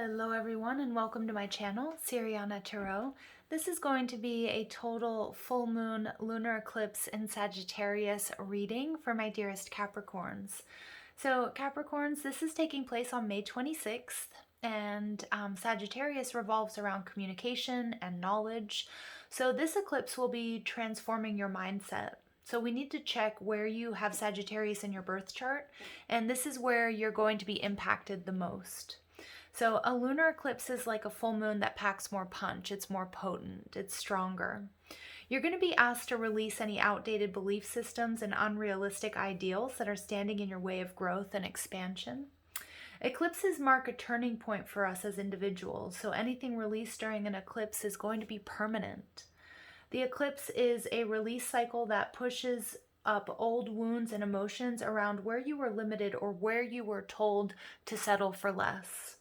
Hello everyone and welcome to my channel, Siriana Tarot. This is going to be a total full moon lunar eclipse in Sagittarius reading for my dearest Capricorns. So Capricorns, this is taking place on May 26th and Sagittarius revolves around communication and knowledge. So this eclipse will be transforming your mindset. So we need to check where you have Sagittarius in your birth chart, and this is where you're going to be impacted the most. So a lunar eclipse is like a full moon that packs more punch. It's more potent. It's stronger. You're going to be asked to release any outdated belief systems and unrealistic ideals that are standing in your way of growth and expansion. Eclipses mark a turning point for us as individuals, so anything released during an eclipse is going to be permanent. The eclipse is a release cycle that pushes up old wounds and emotions around where you were limited or where you were told to settle for less.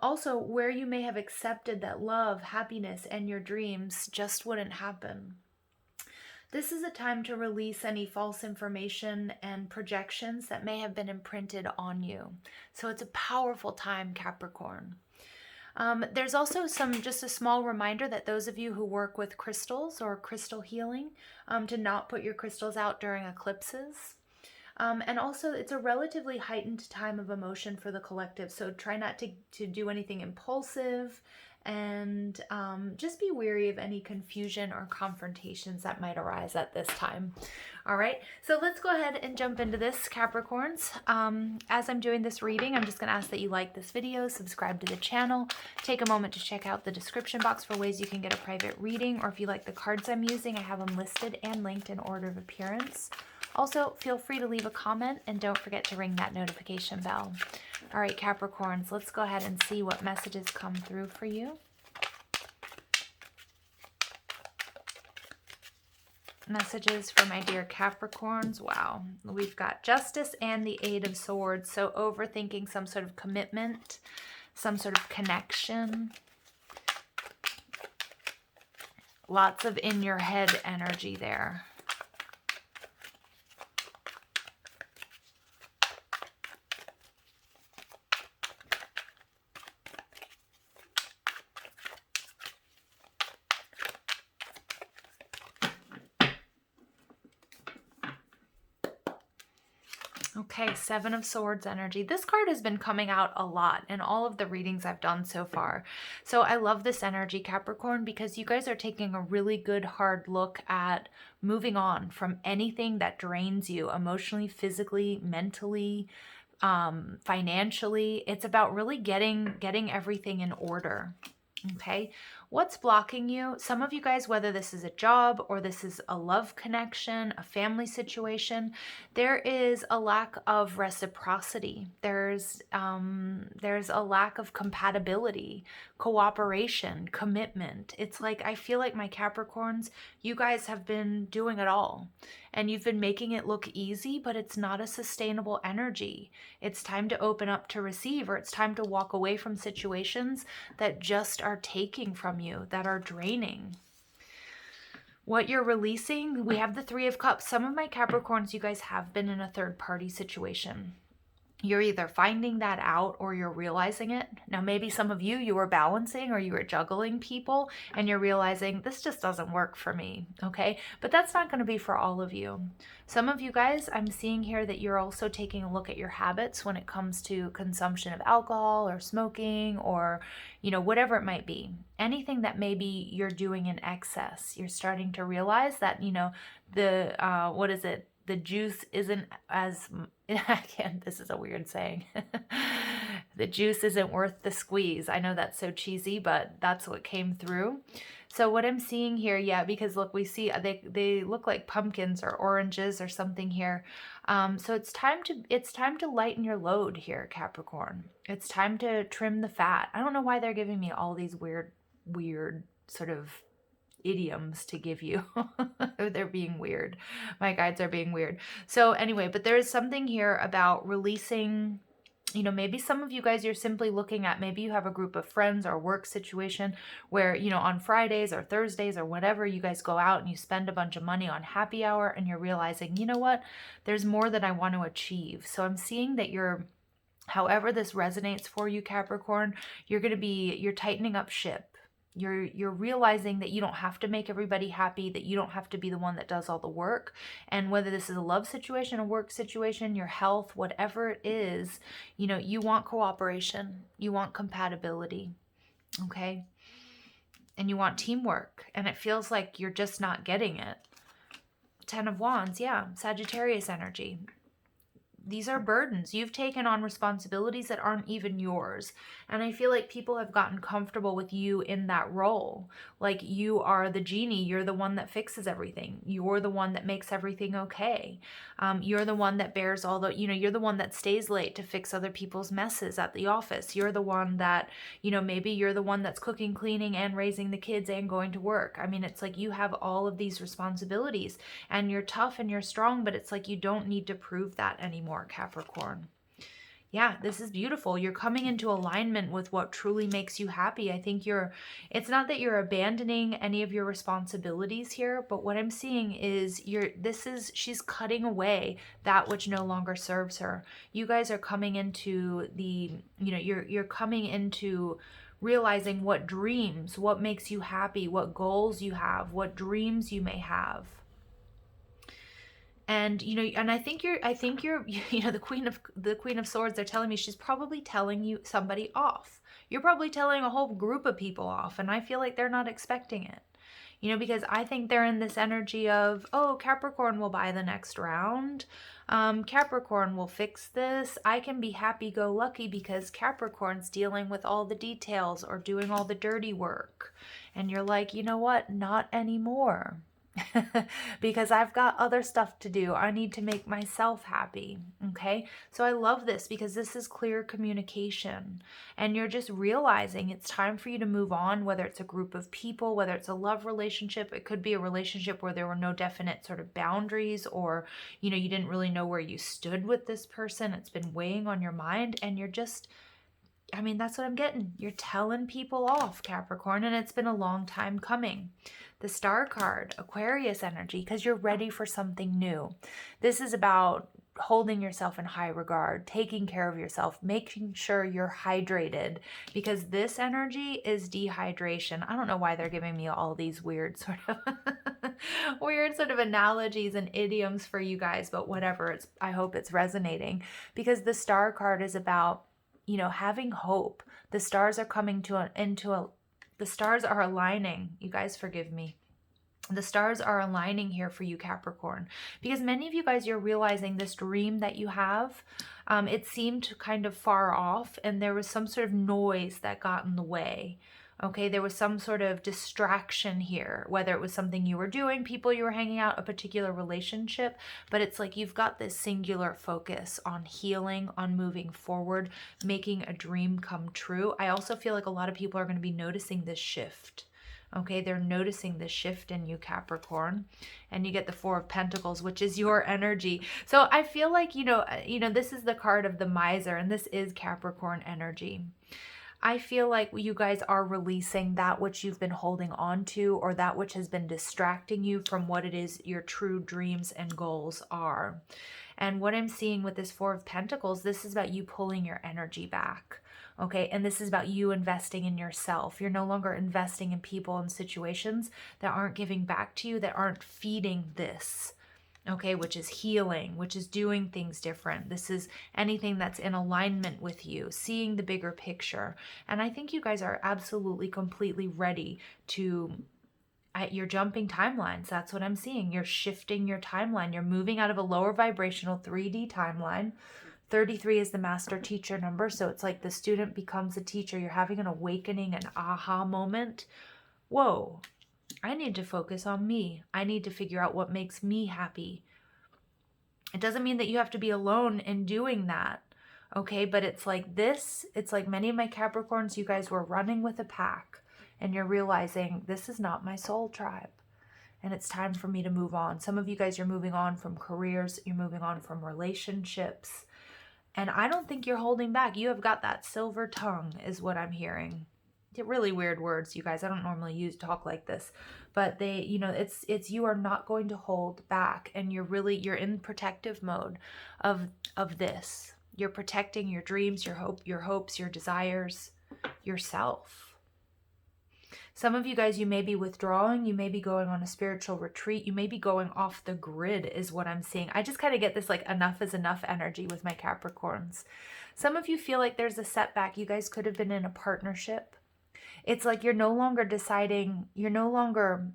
Also, where you may have accepted that love, happiness, and your dreams just wouldn't happen. This is a time to release any false information and projections that may have been imprinted on you. So it's a powerful time, Capricorn. There's also just a small reminder that those of you who work with crystals or crystal healing, to not put your crystals out during eclipses. And also, it's a relatively heightened time of emotion for the collective, so try not to do anything impulsive, and just be wary of any confusion or confrontations that might arise at this time. All right, so let's go ahead and jump into this, Capricorns. As I'm doing this reading, I'm just going to ask that you like this video, subscribe to the channel, take a moment to check out the description box for ways you can get a private reading, or if you like the cards I'm using, I have them listed and linked in order of appearance. Also, feel free to leave a comment and don't forget to ring that notification bell. All right, Capricorns, let's go ahead and see what messages come through for you. Messages for my dear Capricorns. Wow, we've got Justice and the Eight of Swords. So overthinking some sort of commitment, some sort of connection. Lots of in your head energy there. Okay, Seven of Swords energy. This card has been coming out a lot in all of the readings I've done so far. So I love this energy, Capricorn, because you guys are taking a really good hard look at moving on from anything that drains you emotionally, physically, mentally, financially. It's about really getting everything in order. Okay, what's blocking you? Some of you guys, whether this is a job or this is a love connection, a family situation, there is a lack of reciprocity. There's a lack of compatibility, cooperation, commitment. It's like, I feel like my Capricorns, you guys have been doing it all and you've been making it look easy, but it's not a sustainable energy. It's time to open up to receive, or it's time to walk away from situations that just are taking from you, that are draining. What you're releasing, we have the Three of Cups. Some of my Capricorns, you guys have been in a third-party situation. You're either finding that out or you're realizing it. Now, maybe some of you were balancing or you were juggling people and you're realizing this just doesn't work for me, okay? But that's not going to be for all of you. Some of you guys, I'm seeing here that you're also taking a look at your habits when it comes to consumption of alcohol or smoking or, you know, whatever it might be. Anything that maybe you're doing in excess. You're starting to realize that, you know, the juice isn't as, again, this is a weird saying. The juice isn't worth the squeeze. I know that's so cheesy, but that's what came through. So what I'm seeing here, yeah, because look, we see they look like pumpkins or oranges or something here. So it's time to lighten your load here, Capricorn. It's time to trim the fat. I don't know why they're giving me all these weird sort of idioms to give you. They're being weird. My guides are being weird. So anyway, but there is something here about releasing, you know, maybe some of you guys, you're simply looking at, maybe you have a group of friends or work situation where, you know, on Fridays or Thursdays or whatever, you guys go out and you spend a bunch of money on happy hour and you're realizing, you know what, there's more that I want to achieve. So I'm seeing that you're However this resonates for you, Capricorn, you're tightening up ship. You're realizing that you don't have to make everybody happy, that you don't have to be the one that does all the work. And whether this is a love situation, a work situation, your health, whatever it is, you know, you want cooperation, you want compatibility, okay? And you want teamwork, and it feels like you're just not getting it. 10 of Wands, yeah, Sagittarius energy. These are burdens. You've taken on responsibilities that aren't even yours. And I feel like people have gotten comfortable with you in that role. Like you are the genie. You're the one that fixes everything. You're the one that makes everything okay. You're the one that bears all the, you know, you're the one that stays late to fix other people's messes at the office. You're the one that, you know, maybe you're the one that's cooking, cleaning, and raising the kids and going to work. I mean, it's like you have all of these responsibilities and you're tough and you're strong, but it's like you don't need to prove that anymore, Capricorn. Yeah, this is beautiful. You're coming into alignment with what truly makes you happy. I think it's not that you're abandoning any of your responsibilities here, but what I'm seeing is she's cutting away that which no longer serves her. You guys are coming into you're coming into realizing what dreams, what makes you happy, what goals you have, what dreams you may have. And, you know, and I think you're, you know, the Queen of Swords, they're telling me she's probably telling you somebody off. You're probably telling a whole group of people off. And I feel like they're not expecting it, you know, because I think they're in this energy of, oh, Capricorn will buy the next round. Capricorn will fix this. I can be happy-go-lucky because Capricorn's dealing with all the details or doing all the dirty work. And you're like, you know what? Not anymore. Because I've got other stuff to do. I need to make myself happy. Okay. So I love this because this is clear communication and you're just realizing it's time for you to move on, whether it's a group of people, whether it's a love relationship. It could be a relationship where there were no definite sort of boundaries or, you know, you didn't really know where you stood with this person. It's been weighing on your mind and you're just, I mean, that's what I'm getting. You're telling people off, Capricorn, and it's been a long time coming. The Star card, Aquarius energy, because you're ready for something new. This is about holding yourself in high regard, taking care of yourself, making sure you're hydrated, because this energy is dehydration. I don't know why they're giving me all these weird sort of analogies and idioms for you guys, but whatever. I hope it's resonating because the Star card is about, you know, having hope. The stars are coming the stars are aligning. You guys forgive me. The stars are aligning here for you, Capricorn, because many of you guys, you're realizing this dream that you have, it seemed kind of far off and there was some sort of noise that got in the way. Okay, there was some sort of distraction here, whether it was something you were doing, people you were hanging out, a particular relationship, but it's like you've got this singular focus on healing, on moving forward, making a dream come true. I also feel like a lot of people are going to be noticing this shift. Okay, they're noticing the shift in you, Capricorn, and you get the Four of Pentacles, which is your energy. So I feel like, you know, this is the card of the miser, and this is Capricorn energy. I feel like you guys are releasing that which you've been holding on to or that which has been distracting you from what it is your true dreams and goals are. And what I'm seeing with this Four of Pentacles, this is about you pulling your energy back. Okay, and this is about you investing in yourself. You're no longer investing in people and situations that aren't giving back to you, that aren't feeding this. Okay, which is healing, which is doing things different. This is anything that's in alignment with you, seeing the bigger picture. And I think you guys are absolutely, completely ready to, you're jumping timelines. That's what I'm seeing. You're shifting your timeline. You're moving out of a lower vibrational 3D timeline. 33 is the master teacher number. So it's like the student becomes a teacher. You're having an awakening, an aha moment. Whoa. I need to focus on me. I need to figure out what makes me happy. It doesn't mean that you have to be alone in doing that. Okay, but it's like this. It's like many of my Capricorns, you guys were running with a pack and you're realizing this is not my soul tribe. And it's time for me to move on. Some of you guys are moving on from careers. You're moving on from relationships. And I don't think you're holding back. You have got that silver tongue is what I'm hearing. Really weird words, you guys. I don't normally talk like this, but they, you know, it's you are not going to hold back, and you're in protective mode of this. You're protecting your dreams, your hopes, your desires, yourself. Some of you guys, you may be withdrawing, you may be going on a spiritual retreat, you may be going off the grid is what I'm seeing. I just kind of get this like enough is enough energy with my Capricorns. Some of you feel like there's a setback. You guys could have been in a partnership. It's like you're no longer deciding, you're no longer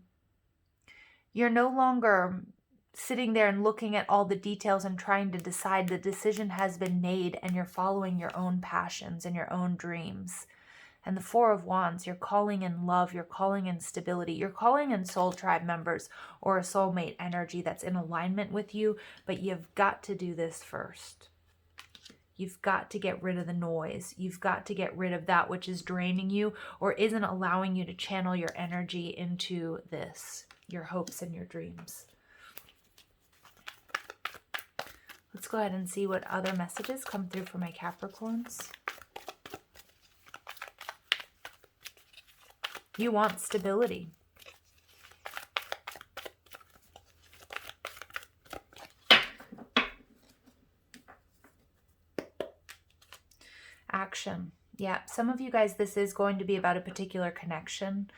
sitting there and looking at all the details and trying to decide. The decision has been made and you're following your own passions and your own dreams. And the Four of Wands, you're calling in love, you're calling in stability, you're calling in soul tribe members or a soulmate energy that's in alignment with you, but you've got to do this first. You've got to get rid of the noise. You've got to get rid of that which is draining you or isn't allowing you to channel your energy into this, your hopes and your dreams. Let's go ahead and see what other messages come through for my Capricorns. You want stability. Action. Yeah, some of you guys, this is going to be about a particular connection.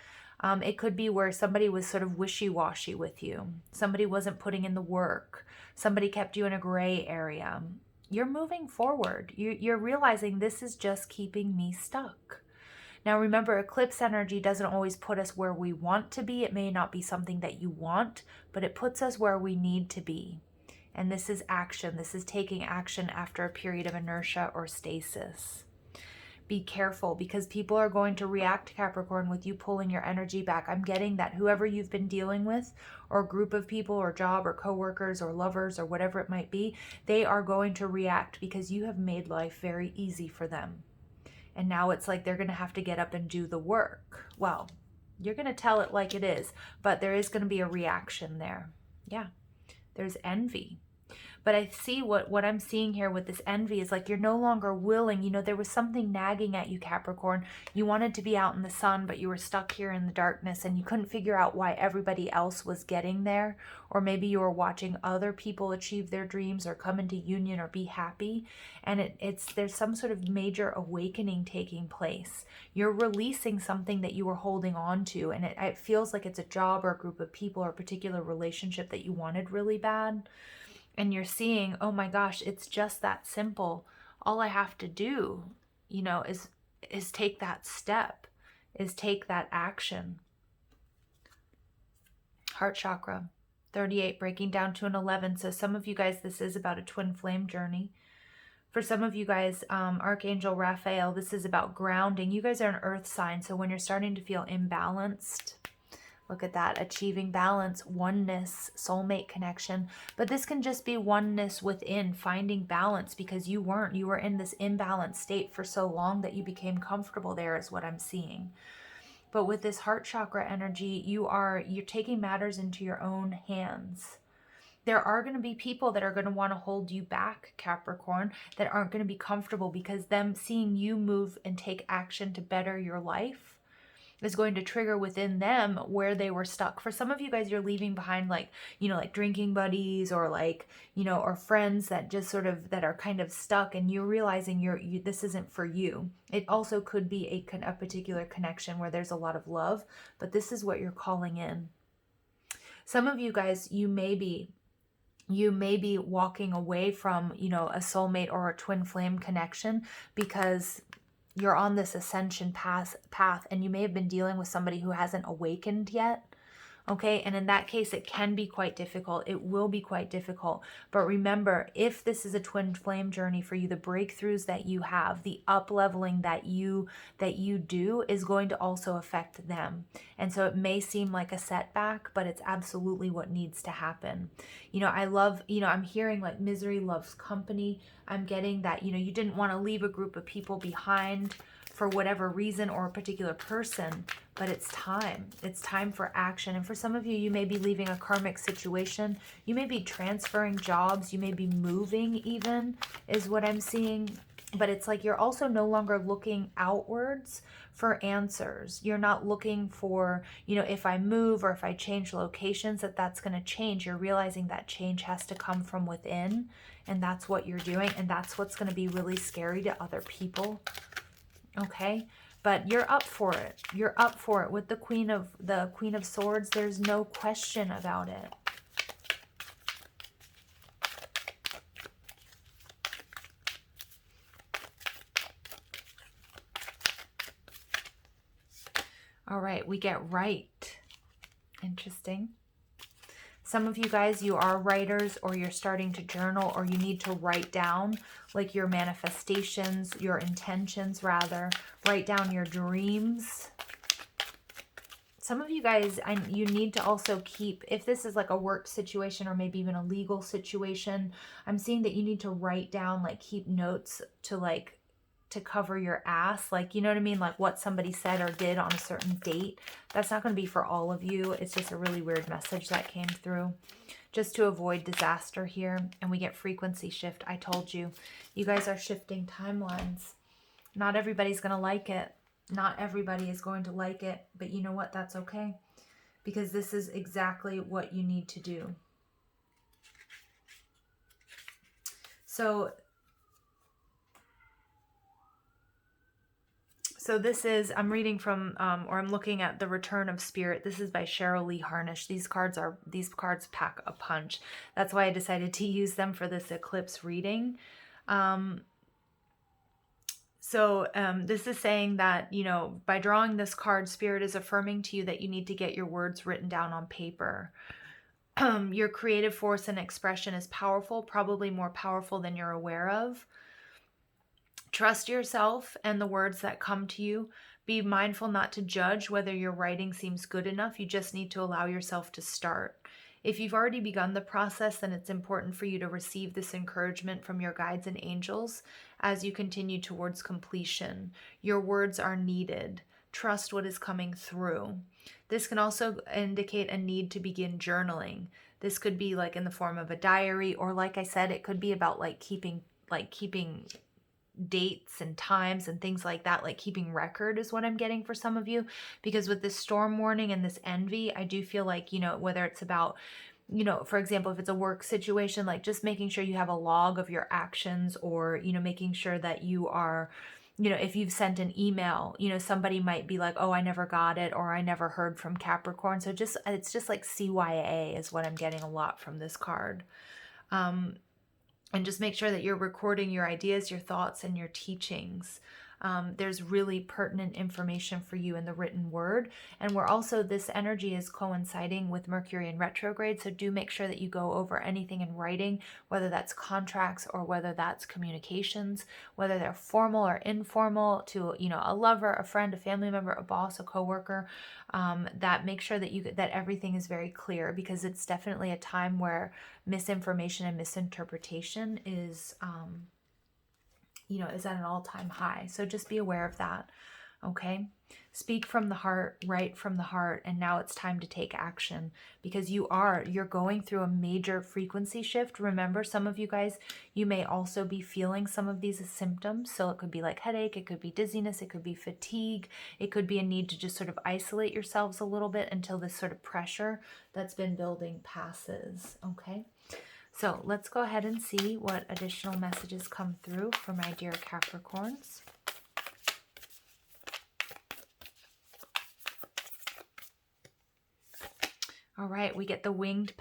It could be where somebody was sort of wishy-washy with you. Somebody wasn't putting in the work. Somebody kept you in a gray area. You're moving forward. You're realizing this is just keeping me stuck. Now remember, eclipse energy doesn't always put us where we want to be. It may not be something that you want, but it puts us where we need to be. And this is action. This is taking action after a period of inertia or stasis. Be careful because people are going to react, Capricorn, with you pulling your energy back. I'm getting that whoever you've been dealing with or group of people or job or coworkers or lovers or whatever it might be, they are going to react because you have made life very easy for them. And now it's like they're going to have to get up and do the work. Well, you're going to tell it like it is, but there is going to be a reaction there. Yeah, there's envy. But I see what I'm seeing here with this envy is like you're no longer willing. You know, there was something nagging at you, Capricorn. You wanted to be out in the sun, but you were stuck here in the darkness and you couldn't figure out why everybody else was getting there. Or maybe you were watching other people achieve their dreams or come into union or be happy. And there's some sort of major awakening taking place. You're releasing something that you were holding on to. And it feels like it's a job or a group of people or a particular relationship that you wanted really bad. And you're seeing, oh my gosh, it's just that simple. All I have to do, you know, is take that step, is take that action. Heart chakra, 38, breaking down to an 11. So some of you guys, this is about a twin flame journey. For some of you guys, Archangel Raphael, this is about grounding. You guys are an earth sign. So when you're starting to feel imbalanced, look at that, achieving balance, oneness, soulmate connection. But this can just be oneness within, finding balance because you were in this imbalanced state for so long that you became comfortable there is what I'm seeing. But with this heart chakra energy, you're taking matters into your own hands. There are going to be people that are going to want to hold you back, Capricorn, that aren't going to be comfortable because them seeing you move and take action to better your life is going to trigger within them where they were stuck. For some of you guys, you're leaving behind like drinking buddies or or friends that just sort of, that are kind of stuck and you're realizing this isn't for you. It also could be a particular connection where there's a lot of love, but this is what you're calling in. Some of you guys, you may be walking away from, a soulmate or a twin flame connection because you're on this ascension path and you may have been dealing with somebody who hasn't awakened yet. Okay, and in that case, it can be quite difficult. It will be quite difficult. But remember, if this is a twin flame journey for you, the breakthroughs that you have, the up-leveling that you do is going to also affect them. And so it may seem like a setback, but it's absolutely what needs to happen. I love, I'm hearing like misery loves company. I'm getting that, you didn't want to leave a group of people behind for whatever reason or a particular person, but it's time. It's time for action. And for some of you, you may be leaving a karmic situation. You may be transferring jobs. You may be moving even, is what I'm seeing. But it's like you're also no longer looking outwards for answers. You're not looking for, if I move or if I change locations, that's going to change. You're realizing that change has to come from within. and that's what you're doing, and that's what's going to be really scary to other people. Okay? But you're up for it. You're up for it with the Queen of Swords. There's no question about it. All right, we get right. Interesting. Some of you guys, you are writers, or you're starting to journal, or you need to write down like your manifestations, your intentions rather. Write down your dreams. Some of you guys, you need to also keep, if this is like a work situation or maybe even a legal situation, I'm seeing that you need to write down, like keep notes to cover your ass, like, you know what I mean, like what somebody said or did on a certain date. That's not going to be for all of you. It's just a really weird message that came through, just to avoid disaster here. And we get frequency shift. I told you, you guys are shifting timelines. Not everybody's going to like it. Not everybody is going to like it, but you know what? That's okay, because this is exactly what you need to do. So this is, I'm reading from, or I'm looking at The Return of Spirit. This is by Cheryl Lee Harnish. These cards pack a punch. That's why I decided to use them for this eclipse reading. This is saying that, you know, by drawing this card, Spirit is affirming to you that you need to get your words written down on paper. Your creative force and expression is powerful, probably more powerful than you're aware of. Trust yourself and the words that come to you. Be mindful not to judge whether your writing seems good enough. You just need to allow yourself to start. If you've already begun the process, then it's important for you to receive this encouragement from your guides and angels as you continue towards completion. Your words are needed. Trust what is coming through. This can also indicate a need to begin journaling. This could be like in the form of a diary, or like I said, it could be about like keeping dates and times and things like that, like keeping record is what I'm getting for some of you, because with this storm warning and this envy, I do feel like, you know, whether it's about, you know, for example, if it's a work situation, like just making sure you have a log of your actions, or, you know, making sure that you are, you know, if you've sent an email, you know, somebody might be like, oh, I never got it, or I never heard from Capricorn. So just, it's just like CYA is what I'm getting a lot from this card. And just make sure that you're recording your ideas, your thoughts, and your teachings. There's really pertinent information for you in the written word. And we're also, this energy is coinciding with Mercury in retrograde. So do make sure that you go over anything in writing, whether that's contracts or whether that's communications, whether they're formal or informal, to, you know, a lover, a friend, a family member, a boss, a coworker. That make sure that that everything is very clear, because it's definitely a time where misinformation and misinterpretation is, you know, is at an all-time high. So just be aware of that. Okay. Speak from the heart, write from the heart. And now it's time to take action, because you're going through a major frequency shift. Remember, some of you guys, you may also be feeling some of these symptoms. So it could be like headache, it could be dizziness, it could be fatigue, it could be a need to just sort of isolate yourselves a little bit until this sort of pressure that's been building passes. Okay. So let's go ahead and see what additional messages come through for my dear Capricorns. All right, we get the winged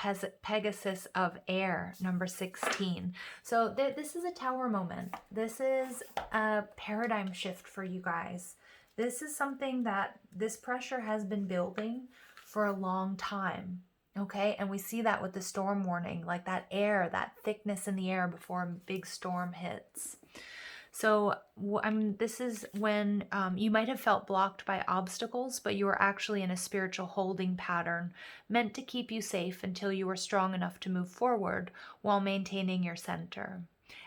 Pegasus of air, number 16. So this is a tower moment. This is a paradigm shift for you guys. This is something that this pressure has been building for a long time. Okay, and we see that with the storm warning, like that air, that thickness in the air before a big storm hits. So this is when you might have felt blocked by obstacles, but you were actually in a spiritual holding pattern meant to keep you safe until you were strong enough to move forward while maintaining your center.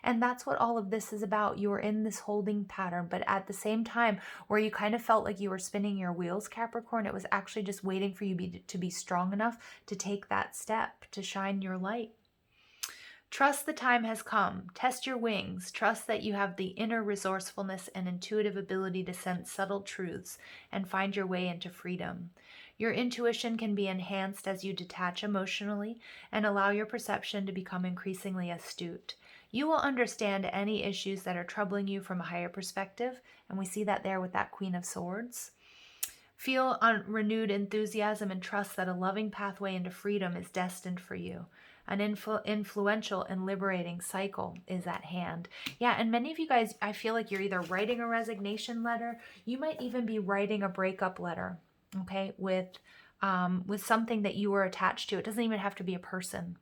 And that's what all of this is about. You were in this holding pattern, but at the same time, where you kind of felt like you were spinning your wheels, Capricorn, it was actually just waiting for you to be strong enough to take that step, to shine your light. Trust the time has come. Test your wings. Trust that you have the inner resourcefulness and intuitive ability to sense subtle truths and find your way into freedom. Your intuition can be enhanced as you detach emotionally and allow your perception to become increasingly astute. You will understand any issues that are troubling you from a higher perspective, and we see that there with that Queen of Swords. Feel renewed enthusiasm and trust that a loving pathway into freedom is destined for you. An influential and liberating cycle is at hand. Yeah, and many of you guys, I feel like you're either writing a resignation letter, you might even be writing a breakup letter, okay, with something that you were attached to. It doesn't even have to be a person.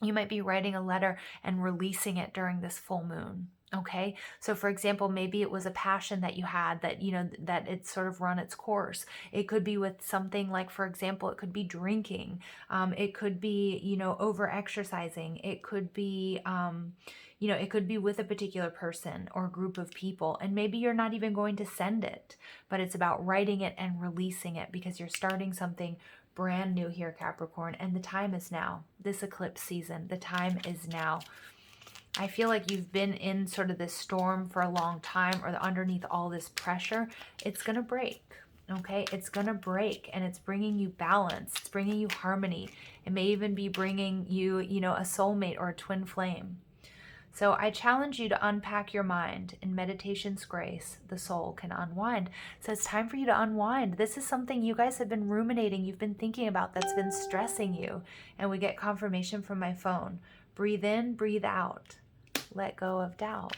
You might be writing a letter and releasing it during this full moon. Okay. So for example, maybe it was a passion that you had that, that it's sort of run its course. It could be with something like, for example, it could be drinking. It could be, over exercising. It could be, it could be with a particular person or group of people. And maybe you're not even going to send it, but it's about writing it and releasing it because you're starting something brand new here, Capricorn, and the time is now. This eclipse season, the time is now. I feel like you've been in sort of this storm for a long time, or underneath all this pressure. It's going to break, okay? It's going to break, and it's bringing you balance. It's bringing you harmony. It may even be bringing you, a soulmate or a twin flame. So I challenge you to unpack your mind. In meditation's grace, the soul can unwind. So it's time for you to unwind. This is something you guys have been ruminating, you've been thinking about, that's been stressing you. And we get confirmation from my phone. Breathe in, breathe out. Let go of doubt.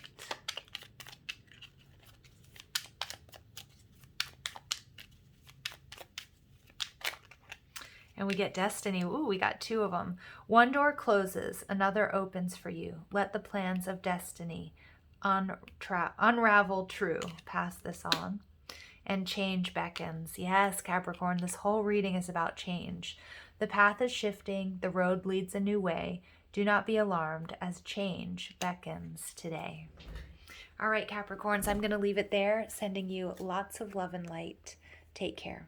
And we get destiny. Ooh, we got 2 of them. One door closes, another opens for you. Let the plans of destiny unravel true. Pass this on. And change beckons. Yes, Capricorn, this whole reading is about change. The path is shifting. The road leads a new way. Do not be alarmed as change beckons today. All right, Capricorns, I'm going to leave it there, sending you lots of love and light. Take care.